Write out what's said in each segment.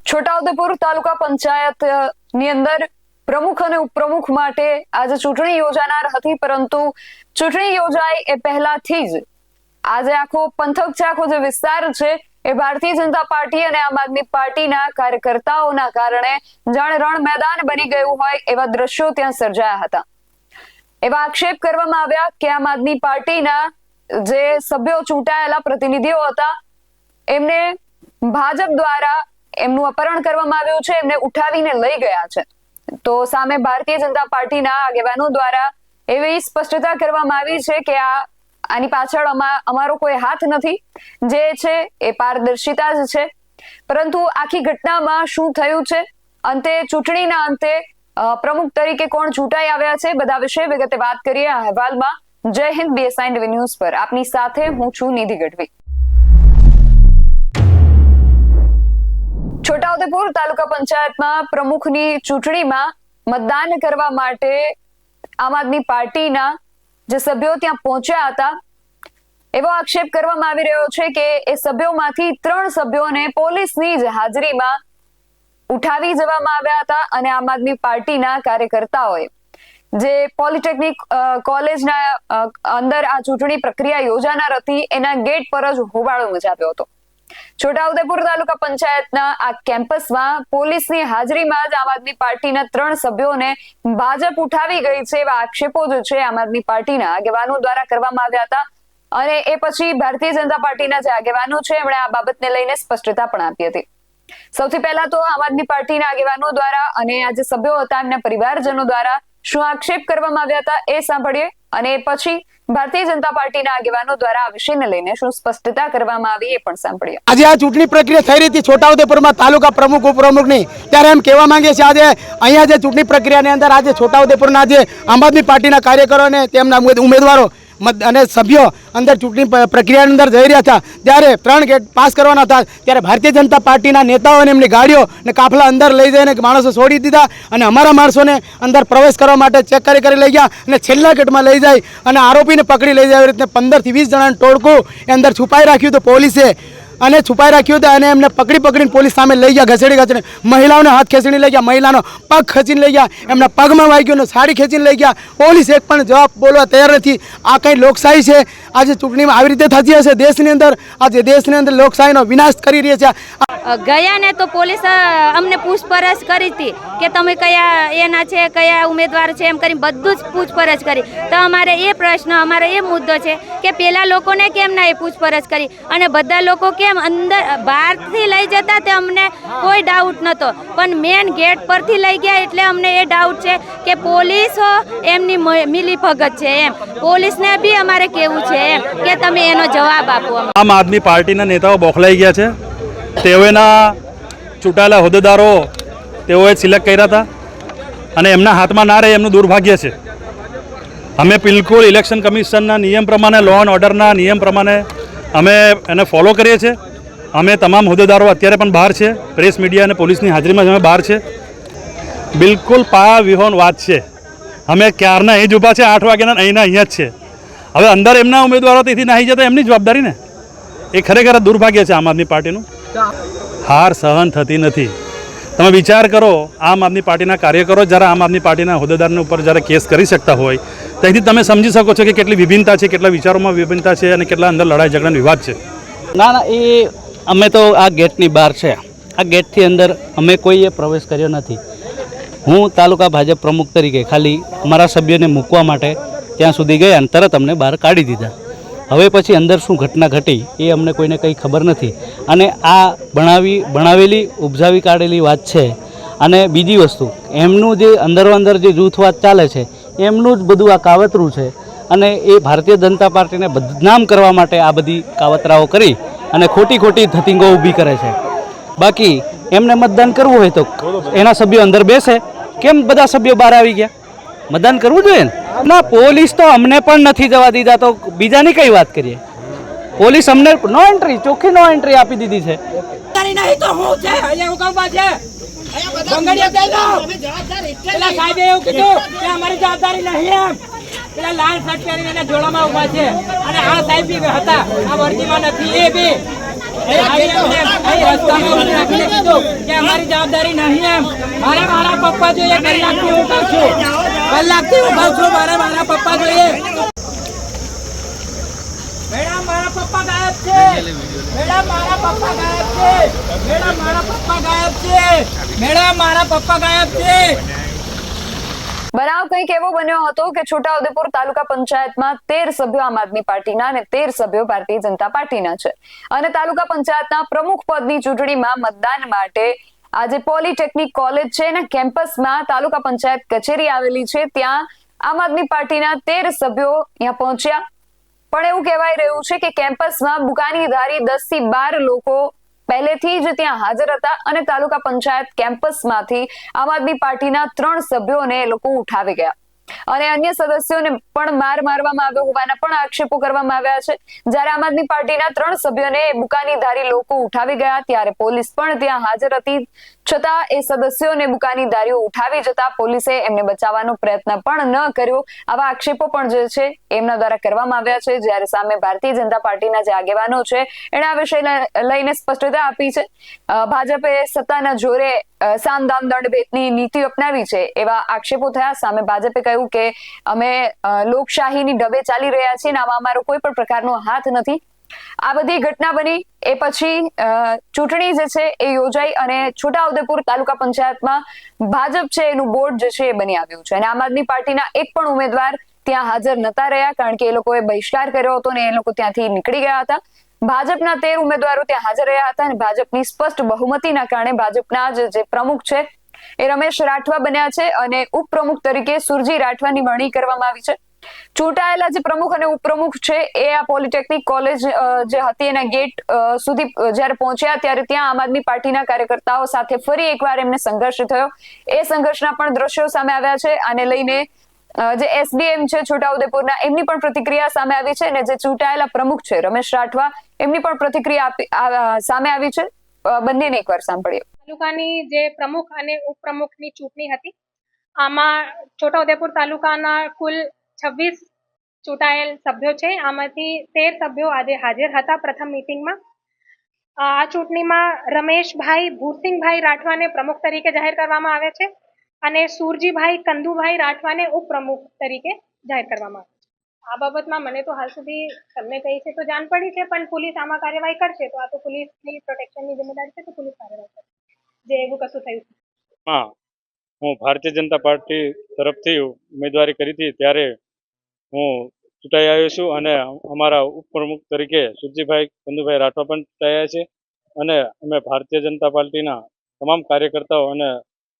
છોટાઉદેપુર તાલુકા પંચાયત ની અંદર પ્રમુખ અને ઉપપ્રમુખ માટે આજે ચૂંટણી યોજાનાર હતી, પરંતુ ચૂંટણી યોજાય એ પહેલાથી જ આજે આખો પંથક છે, આખો જે વિસ્તાર છે એ ભારતીય જનતા પાર્ટી અને આમ આદમી પાર્ટીના કાર્યકર્તાઓના કારણે જાણે રણ મેદાન બની ગયું હોય એવા દ્રશ્યો ત્યાં સર્જાયા હતા। એવા આક્ષેપ કરવામાં આવ્યા કે આમ આદમી પાર્ટીના જે સભ્યો ચૂંટાયેલા પ્રતિનિધિઓ હતા એમને ભાજપ દ્વારા એમનું અપહરણ કરવામાં આવ્યું છે, એમને ઉઠાવીને લઈ ગયા છે। તો સામે ભારતીય જનતા પાર્ટીના આગેવાનો દ્વારા એવી સ્પષ્ટતા કરવામાં આવી છે કે આની પાછળ અમારો કોઈ હાથ નથી, જે છે એ પારદર્શિતા જ છે। પરંતુ આખી ઘટનામાં શું થયું છે, અંતે ચૂંટણીના અંતે પ્રમુખ તરીકે કોણ ચૂંટાઈ આવ્યા છે, બધા વિશે વિગતે વાત કરીએ આ અહેવાલમાં। જય હિન્દ, BSI NDV ન્યૂઝ પર આપની સાથે હું છું નિધિ ગઢવી। છોટાઉદેપુર તાલુકા પંચાયતમાં પ્રમુખની ચૂંટણીમાં મતદાન કરવા માટે આમ આદમી પાર્ટીના જે સભ્યો ત્યાં પહોંચ્યા હતા, એવો આક્ષેપ કરવામાં આવી રહ્યો છે કે એ સભ્યોમાંથી 3 સભ્યોને પોલીસની જ હાજરીમાં ઉઠાવી જવામાં આવ્યા હતા અને આમ આદમી પાર્ટીના કાર્યકર્તાઓએ જે પોલિટેકનિક કોલેજના અંદર આ ચૂંટણી પ્રક્રિયા યોજાનાર હતી એના ગેટ પર જ હોબાળો મચાવ્યો હતો। છોટાઉદેપુર તાલુકા પંચાયતના આ કેમ્પસમાં પોલીસની હાજરીમાં જ આમ આદમી પાર્ટીના 3 સભ્યોને ભાજપ ઉઠાવી ગઈ છે એવા આક્ષેપો જે છે આમ આદમી પાર્ટીના આગેવાનો દ્વારા કરવામાં આવ્યા હતા અને એ પછી ભારતીય જનતા પાર્ટીના જે આગેવાનો છે એમણે આ બાબતને લઈને સ્પષ્ટતા પણ આપી હતી। સૌથી પહેલા તો આમ આદમી પાર્ટીના આગેવાનો દ્વારા અને આ જે સભ્યો હતા એમના પરિવારજનો દ્વારા શું આક્ષેપ કરવામાં આવ્યા હતા એ સાંભળીએ અને પછી ભારતીય જનતા પાર્ટીના આગેવાનો દ્વારા આ વિષયને લઈને શું સ્પષ્ટતા કરવામાં આવી એ પણ સાંભળીએ। આજે આ ચૂંટણી પ્રક્રિયા થઈ રહી હતી છોટાઉદેપુરમાં તાલુકા પ્રમુખ ઉપપ્રમુખની, ત્યારે એમ કહેવા માંગીએ છીએ આજે અહીંયા જે ચૂંટણી પ્રક્રિયાની અંદર આજે છોટાઉદેપુરના જે આમ આદમી પાર્ટીના કાર્યકરો અને તેમના ઉમેદવારો અને સભ્યો અંદર ચૂંટણી પ્રક્રિયાની અંદર જઈ રહ્યા હતા, ત્યારે 3 ગેટ પાસ કરવાના હતા, ત્યારે ભારતીય જનતા પાર્ટીના નેતાઓ અને એમની ગાડીઓ અને કાફલા અંદર લઈ જઈને માણસો છોડી દીધા અને અમારા માણસોને અંદર પ્રવેશ કરવા માટે ચેક કરી લઈ ગયા અને છેલ્લા ગેટમાં લઈ જાય અને આરોપીને પકડી લઈ જાય। એવી રીતે 15 થી 20 જણાનું ટોળકું એ અંદર છુપાઈ રાખ્યું હતું પોલીસે અને છુપાઈ રાખ્યું હતું અને એમને પકડીને પોલીસ સામે લઈ ગયા, ઘસેડી મહિલાઓને હાથ ખેંચીને લઈ ગયા, મહિલાનો પગ ખેંચીને લઈ ગયા, એમના પગમાં વાગ્યું, સાડી ખેંચીને લઈ ગયા। પોલીસ એક પણ જવાબ બોલવા તૈયાર નથી। આ કઈ લોકશાહી છે? આજે ચૂંટણીમાં આવી રીતે થતી હશે દેશની અંદર? આજે દેશની અંદર લોકશાહીનો વિનાશ કરી રહી છે। ગયા ને તો પોલીસ અમને પૂછપરછ કરી હતી કે તમે કયા એના છે, કયા ઉમેદવાર છે, એમ કરીને બધું જ પૂછપરછ કરી। તો અમારે એ પ્રશ્ન, અમારે એ મુદ્દો છે કે પેલા લોકોને કેમ ના એ પૂછપરછ કરી અને બધા લોકો કેમ અંદર બહારથી લઈ જતા તે અમને કોઈ ડાઉટ નહોતો, પણ મેન ગેટ પરથી લઈ ગયા એટલે અમને એ ડાઉટ છે કે પોલીસ એમની મિલીભગત છે એમ। પોલીસને બી અમારે કેવું છે એમ કે તમે એનો જવાબ આપો। આમ આદમી પાર્ટીના નેતાઓ બોખલાઈ ગયા છે, તેઓના ચૂંટાયેલા હોદ્દેદારો તેઓએ સિલેક્ટ કર્યા હતા અને એમના હાથમાં ના રહે એમનું દુર્ભાગ્ય છે। અમે બિલકુલ ઇલેક્શન કમિશનના નિયમ પ્રમાણે, લો એન્ડ ઓર્ડરના નિયમ પ્રમાણે અમે એને ફોલો કરીએ છીએ। અમે તમામ હોદ્દેદારો અત્યારે પણ બહાર છે, પ્રેસ મીડિયા અને પોલીસની હાજરીમાં જ અમે બહાર છે। બિલકુલ પાયા વિહોણ વાત છે। અમે ક્યારના અહીં જ ઊભા છે, 8 વાગ્યાના અહીંયા જ છે। હવે અંદર એમના ઉમેદવારો તેથી નાહી જતા એમની જવાબદારી ને, એ ખરેખર દુર્ભાગ્ય છે આમ આદમી પાર્ટીનું। હાર સહન થતી નથી। તમે વિચાર કરો, આમ આદમી પાર્ટીના કાર્યકરો જ્યારે આમ આદમી પાર્ટીના હોદ્દેદારના ઉપર જ્યારે કેસ કરી શકતા હોય, તેથી તમે સમજી શકો છો કે કેટલી વિભિન્નતા છે, કેટલા વિચારોમાં વિભિન્નતા છે અને કેટલા અંદર લડાઈ ઝઘડાનો વિવાદ છે। ના, એ અમે તો આ ગેટની બહાર છે, આ ગેટથી અંદર અમે કોઈએ પ્રવેશ કર્યો નથી। હું તાલુકા ભાજપ પ્રમુખ તરીકે ખાલી અમારા સભ્યોને મૂકવા માટે ત્યાં સુધી ગયા અને તરત અમને બહાર કાઢી દીધા। હવે પછી અંદર શું ઘટના ઘટી એ અમને કોઈને કંઈ ખબર નથી અને આ ભણાવેલી ઉપજાવી કાઢેલી વાત છે। અને બીજી વસ્તુ, એમનું જે અંદર જે જૂથવાદ ચાલે છે એમનું જ બધું આ કાવતરું છે અને એ ભારતીય જનતા પાર્ટીને બદનામ કરવા માટે આ બધી કાવતરાઓ કરી અને ખોટી ધતિંગો ઊભી કરે છે। બાકી એમને મતદાન કરવું હોય તો એના સભ્યો અંદર બેસે, કેમ બધા સભ્યો બહાર આવી ગયા? મતદાન કરવું જોઈએ ને? ના, પોલીસ તો અમને પણ નથી જવા દીધા, તો બીજાની કઈ વાત કરીએ? પોલીસ અમને નો એન્ટ્રી, ચોખ્ખી નો એન્ટ્રી આપી દીધી છે। કે અમારી જવાબદારી નહીં એમ મારા પપ્પા જોઈએ કલાકથી ઉભા છું મારા પપ્પા જોઈએ મેડમ મારા પપ્પા ગાયબ છે મેડમ મારા પપ્પા ગાયબ છે મેડમ મારા પપ્પા ગાયબ છે મેડમ મારા પપ્પા ગાયબ છે બનાવ કંઈક એવો બન્યો હતો કે છોટાઉદેપુર તાલુકા પંચાયતમાં 13 સભ્યો આમ આદમી પાર્ટીના અને 13 સભ્યો ભારતીય જનતા પાર્ટીના છે અને તાલુકા પંચાયતના પ્રમુખ પદની ચૂંટણીમાં મતદાન માટે આજે પોલિટેકનિક કોલેજ છે એના કેમ્પસમાં તાલુકા પંચાયત કચેરી આવેલી છે ત્યાં આમ આદમી પાર્ટીના 13 સભ્યો અહીંયા પહોંચ્યા પણ એવું કહેવાય રહ્યું છે કે કેમ્પસમાં બુકાનીધારી 10 થી 12 લોકો પહેલેથી જ ત્યાં હાજર હતા અને તાલુકા પંચાયત કેમ્પસમાંથી આમ આદમી પાર્ટીના 3 સભ્યોને એ લોકો ઉઠાવી ગયા અને અન્ય સદસ્યોને પણ મારવામાં આવ્યો હોવાના પણ આક્ષેપો કરવામાં આવ્યા છે જ્યારે આમ આદમી પાર્ટીના 3 સભ્યોને બુકાનીધારી લોકો ઉઠાવી ગયા ત્યારે પોલીસ પણ ત્યાં હાજર હતી છતાં એ સદસ્યોને બુકાનીધારીઓ ઉઠાવી જતા પોલીસે એમને બચાવવાનો પ્રયત્ન પણ ન કર્યો આવા આક્ષેપો પણ જે છે એમના દ્વારા કરવામાં આવ્યા છે જ્યારે સામે ભારતીય જનતા પાર્ટીના જે આગેવાનો છે એણે આ વિષય લઈને સ્પષ્ટતા આપી છે ભાજપે સત્તાના જોરે સામ દામ દંડ ભેદની નીતિ અપનાવી છે એવા આક્ષેપો થયા સામે ભાજપે કહ્યું કે અમે લોકશાહીની ઢબે ચાલી રહ્યા છીએ અને આમાં અમારો કોઈ પણ પ્રકારનો હાથ નથી આ બધી ઘટના બની એ પછી ચૂંટણી જે છે એ યોજાઈ અને છોટાઉદેપુર તાલુકા પંચાયતમાં ભાજપ છે એનું બોર્ડ જે છે એ બની આવ્યું છે અને આમ આદમી પાર્ટીના એક પણ ઉમેદવાર ત્યાં હાજર નતા રહ્યા કારણ કે એ લોકોએ બહિષ્કાર કર્યો હતો અને એ લોકો ત્યાંથી નીકળી ગયા હતા ભાજપના 13 ઉમેદવારો ત્યાં હાજર રહ્યા હતા અને ભાજપની સ્પષ્ટ બહુમતીના કારણે ભાજપના જે પ્રમુખ છે એ રમેશ રાઠવા બન્યા છે અને ઉપપ્રમુખ તરીકે સુરજી રાઠવાની વરણી કરવામાં આવી છે ચૂંટાયેલા જે પ્રમુખ અને ઉપપ્રમુખ છે એ આ પોલિટેકનિક કોલેજ જે હતી એના ગેટ સુધી જ્યારે પહોંચ્યા ત્યારે ત્યાં આમ આદમી પાર્ટીના કાર્યકર્તાઓ સાથે ફરી એકવાર એમને સંઘર્ષ થયો એ સંઘર્ષના પણ દ્રશ્યો સામે આવ્યા છે આને લઈને જે એસડીએમ છે છોટાઉદેપુરના એમની પણ પ્રતિક્રિયા સામે આવી છે અને જે ચૂંટાયેલા પ્રમુખ છે રમેશ રાઠવા એમની પણ પ્રતિક્રિયા સામે આવી છે બંનેને એકવાર સાંભળીએ તાલુકાની જે પ્રમુખ અને ઉપપ્રમુખની ચૂંટણી હતી આમાં છોટાઉદેપુર તાલુકાના કુલ 26 ચૂંટાયેલ સભ્યો છે આમાંથી 13 સભ્યો આજે હાજર હતા પ્રથમ મીટિંગમાં આ ચૂંટણીમાં રમેશભાઈ ભૂરસિંહભાઈ રાઠવાને પ્રમુખ તરીકે જાહેર કરવામાં આવે છે અને સુરજીભાઈ કંદુભાઈ રાઠવાને ઉપપ્રમુખ તરીકે જાહેર કરવામાં આવે છે આ બાબતમાં મને તો હાલ સુધી તમને કહી છે તો જાણ પડી છે પણ પોલીસ આમાં કાર્યવાહી કરશે તો આ તો પોલીસની પ્રોટેક્શનની જિમ્મેદારી છે તો પોલીસ કાર્યવાહી કરશે જે એવું કશું થયું છે હા હું ભારતીય જનતા પાર્ટી તરફથી ઉમેદવારી કરી હતી ત્યારે હું ચૂંટાઈ આવ્યો છું અને અમારા ઉપપ્રમુખ તરીકે સુરજીભાઈ કંદુભાઈ રાઠવા પણ ચૂંટાયા છે અને અમે ભારતીય જનતા પાર્ટીના તમામ કાર્યકર્તાઓ અને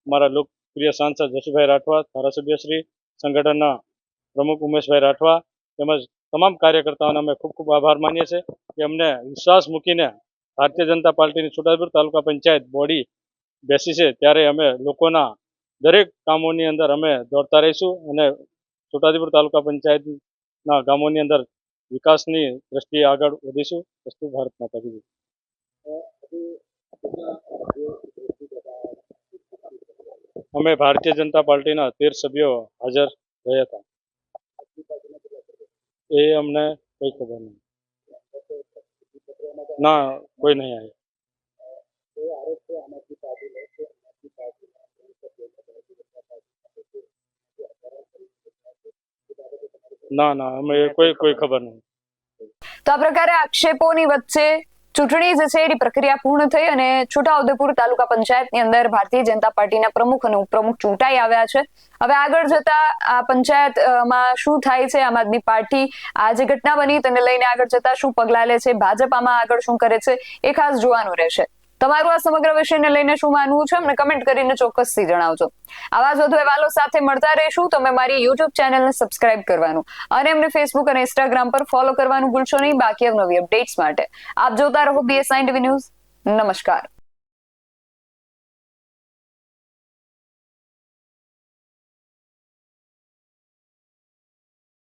અમારા લોકપ્રિય સાંસદ જશુભાઈ રાઠવા ધારાસભ્યશ્રી સંગઠનના પ્રમુખ ઉમેશભાઈ રાઠવા તેમજ તમામ કાર્યકર્તાઓને અમે ખૂબ ખૂબ આભાર માનીએ છીએ કે અમને વિશ્વાસ મૂકીને ભારતીય જનતા પાર્ટીની છોટાઉદેપુર તાલુકા પંચાયત બોડી બેસી છે ત્યારે અમે લોકોના દરેક કામોની અંદર અમે દોડતા રહીશું અને છોટાઉદેપુર તાલુકા પંચાયતના ગામોની અંદર વિકાસની દ્રષ્ટિએ આગળ વધીશું. વસ્તુ ભારત માતા કી જય. અમે ભારતીય જનતા પાર્ટીના 13 સભ્યો હાજર રહ્યા હતા એ અમને કોઈ ખબર નહીં ના કોઈ નહીં આવ્યું ના ના અમે કોઈ ખબર નહીં. તો આ પ્રકારે આક્ષેપોની વચ્ચે ચૂંટણી જે છે એની પ્રક્રિયા પૂર્ણ થઈ અને છોટાઉદેપુર તાલુકા પંચાયતની અંદર ભારતીય જનતા પાર્ટીના પ્રમુખ અને ઉપપ્રમુખ ચૂંટાઈ આવ્યા છે. હવે આગળ જતા આ પંચાયતમાં શું થાય છે, આમ આદમી પાર્ટી આ જે ઘટના બની તેને લઈને આગળ જતા શું પગલાં લે છે, ભાજપ આમાં આગળ શું કરે છે એ ખાસ જોવાનું રહેશે. તમારું આ સમગ્ર વિષયને લઈને શું માનવું છે અમને કમેન્ટ કરીને ચોક્કસથી જણાવજો. આવા જ વધુ અહેવાલો સાથે મળતા રહીશું. તમે મારી યુટ્યુબ ચેનલને સબસ્ક્રાઇબ કરવાનું અને અમને ફેસબુક અને ઇન્સ્ટાગ્રામ પર ફોલો કરવાનું ભૂલશો નહીં. બાકી નવી અપડેટ્સ માટે આપ જોતા રહો BSI ટીવી ન્યૂઝ. નમસ્કાર.